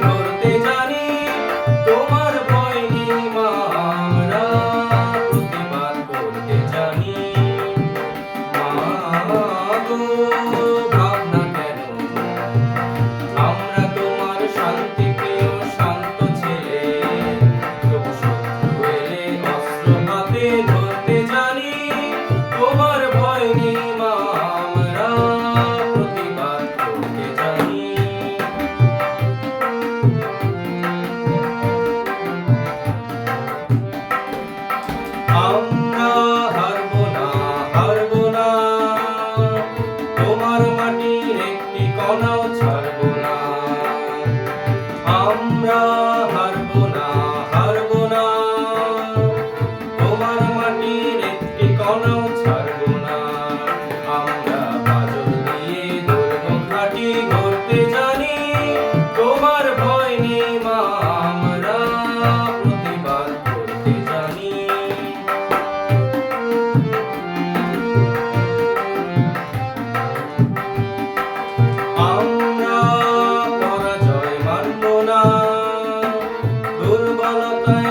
ধরতে জানি তোমার ভয় নেই মা, আমরা প্রতিবাদ করতে জানি। মা গো ভাবনা কেন, আমরা তোমার শান্তি প্রিয় শান্ত ছেলে, তবু শত্রু এলে অস্ত্র হাতে ধরতে জানি তোমার ভয় নেই মা, আমরা প্রতিবাদ করতে জানি। আমরা হারবো না, হারবো না, তোমার মাটির একটি কণাও ছাড়বো না। আমরা হারবো না, হারবো না, তোমার মাটির একটি কণাও ছাড়বো না। আমরা বাজল দিয়ে দুর্গ ঘাঁটি গড়তে জানি, তোমার ভয় নেই মা, আমরা প্রতিবাদ করতে জানি। আমরা পরাজয় মানব না, দুর্বলতায়